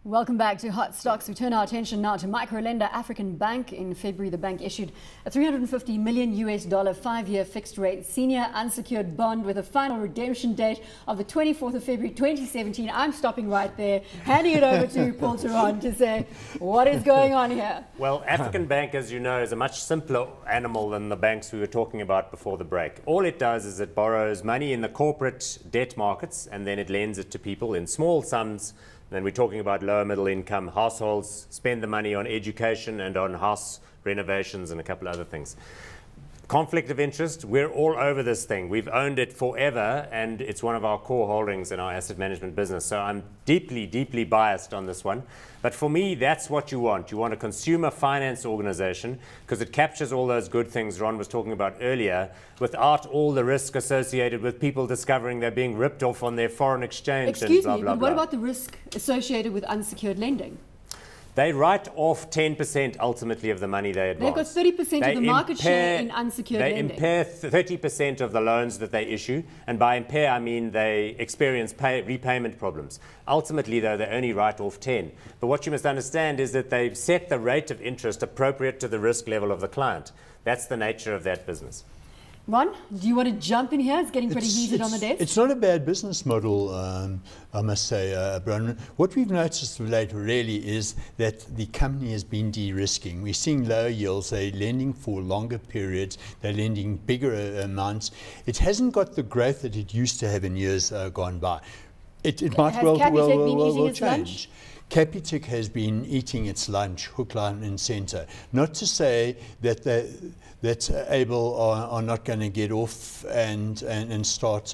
Welcome back to Hot Stocks. We turn our attention now to microlender African Bank. In February, the bank issued a $350 million 5-year fixed rate senior unsecured bond with a final redemption date of the 24th of February 2017. I'm stopping right there, handing it over to Paul Theron to say, what is going on here? Well, African Bank, as you know, is a much simpler animal than the banks we were talking about before the break. All it does is it borrows money in the corporate debt markets and then it lends it to people in small sums. Then we're talking about lower middle income households, spend the money on education and on house renovations and a couple other things. Conflict of interest, we're all over this thing. We've owned it forever and it's one of our core holdings in our asset management business. So I'm deeply, deeply biased on this one. But for me, that's what you want. You want a consumer finance organization because it captures all those good things Ron was talking about earlier without all the risk associated with people discovering they're being ripped off on their foreign exchange. Excuse and blah, me, blah, but what blah. about the risk associated with unsecured lending? They write off 10% ultimately of the money they advance. They've got 30% of the market share in unsecured lending. They impair 30% of the loans that they issue, and by impair I mean they experience repayment problems. Ultimately, though, they only write off 10. But what you must understand is that they set the rate of interest appropriate to the risk level of the client. That's the nature of that business. Ron, do you want to jump in here? It's getting pretty heated on the desk. It's not a bad business model, I must say, Bronwyn. What we've noticed of late really is that the company has been de-risking. We're seeing lower yields. They're lending for longer periods. They're lending bigger amounts. It hasn't got the growth that it used to have in years gone by. It might well change. Capitec has been eating its lunch, hook, line and centre. Not to say that that Able are not going to get off and start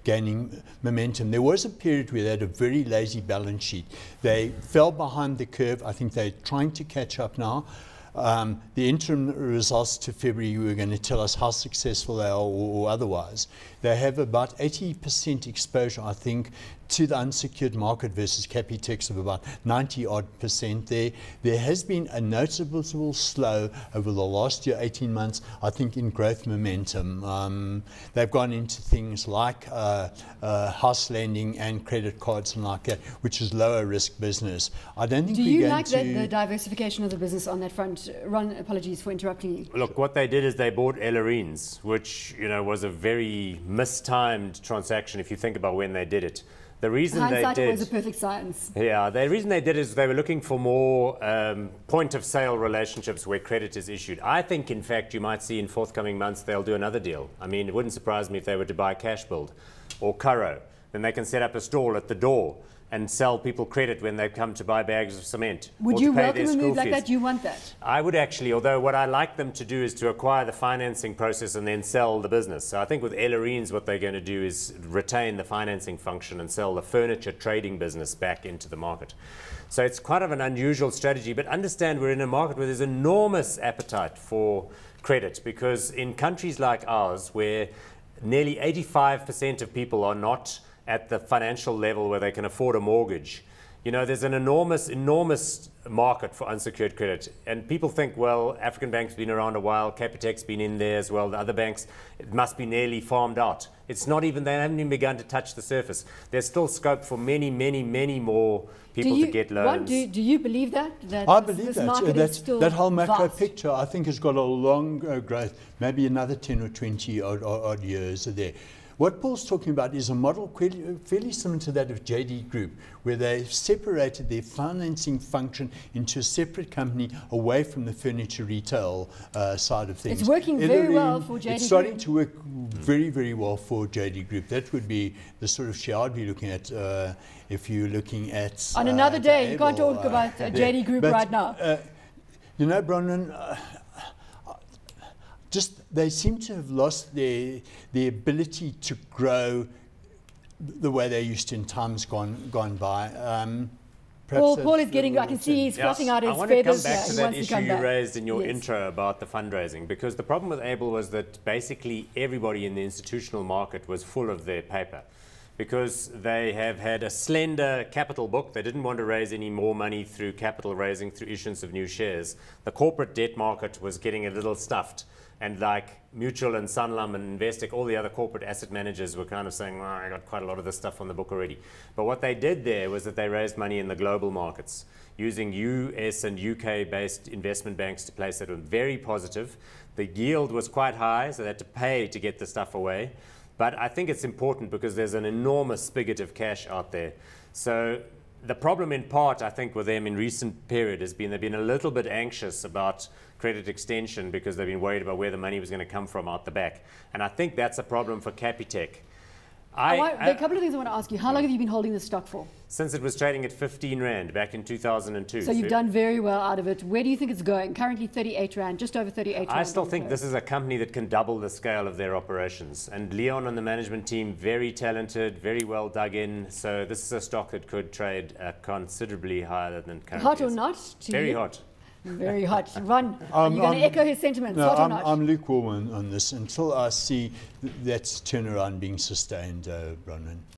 gaining momentum. There was a period where they had a very lazy balance sheet. They fell behind the curve. I think they're trying to catch up now. The interim results to February were going to tell us how successful they are or otherwise. They have about 80% exposure, I think, to the unsecured market versus Capitec's of about 90-odd% there. There has been a noticeable slow over the last year, 18 months, I think, in growth momentum. They've gone into things like house lending and credit cards and like that, which is lower risk business. I don't think Do you like the diversification of the business on that front? Ron, apologies for interrupting you. Look, what they did is they bought Ellerines, which was a very mistimed transaction if you think about when they did it. The reason hindsight they did was a perfect science. Yeah, the reason they did is they were looking for more point of sale relationships where credit is issued. I think, in fact, you might see in forthcoming months they'll do another deal. I mean, it wouldn't surprise me if they were to buy Cashbuild or Curro. Then they can set up a stall at the door and sell people credit when they come to buy bags of cement. Would you welcome a move like that? Do you want that? I would actually, although what I like them to do is to acquire the financing process and then sell the business. So I think with Ellerines what they're going to do is retain the financing function and sell the furniture trading business back into the market. So it's quite of an unusual strategy, but understand we're in a market where there's enormous appetite for credit because in countries like ours where nearly 85% of people are not at the financial level where they can afford a mortgage. There's an enormous market for unsecured credit. And people think, well, African Bank's been around a while, Capitec's been in there as well, the other banks, it must be nearly farmed out. It's not even, they haven't even begun to touch the surface. There's still scope for many, many, many more people to get loans. Do you believe that? I believe that whole macro picture, I think, has got a long growth, maybe another 10 or 20 odd years there. What Paul's talking about is a model fairly similar to that of JD Group, where they separated their financing function into a separate company away from the furniture retail side of things. It's working very well for JD Group. It's starting to work very, very well for JD Group. That would be the sort of share I'd be looking at if you're looking at... On another day, you can't talk about JD Group right now. Bronwyn, they seem to have lost their ability to grow the way they used to in times gone by. Paul is getting, I can see he's fluffing out his feathers. I want to come back to that issue you raised in your intro about the fundraising, because the problem with Able was that basically everybody in the institutional market was full of their paper. because they have had a slender capital book. They didn't want to raise any more money through capital raising, through issuance of new shares. The corporate debt market was getting a little stuffed. And like Mutual and Sanlam and Vestact, all the other corporate asset managers were kind of saying, well, I got quite a lot of this stuff on the book already. But what they did there was that they raised money in the global markets, using US and UK-based investment banks to place it. Very positive. The yield was quite high, so they had to pay to get the stuff away. But I think it's important because there's an enormous spigot of cash out there. So the problem in part, I think, with them in recent period has been they've been a little bit anxious about credit extension because they've been worried about where the money was going to come from out the back. And I think that's a problem for Capitec. There are a couple of things I want to ask you. How long have you been holding this stock for? Since it was trading at 15 Rand back in 2002. So you've done very well out of it. Where do you think it's going? Currently 38 Rand, just over 38 Rand. I still think this is a company that can double the scale of their operations. And Leon and the management team, very talented, very well dug in. So this is a stock that could trade considerably higher than currently. Hot or not? Very hot. Very hot. Ron, are you going to echo his sentiments? No, hot or not? I'm lukewarm on this until I see that turnaround being sustained, Bronwyn.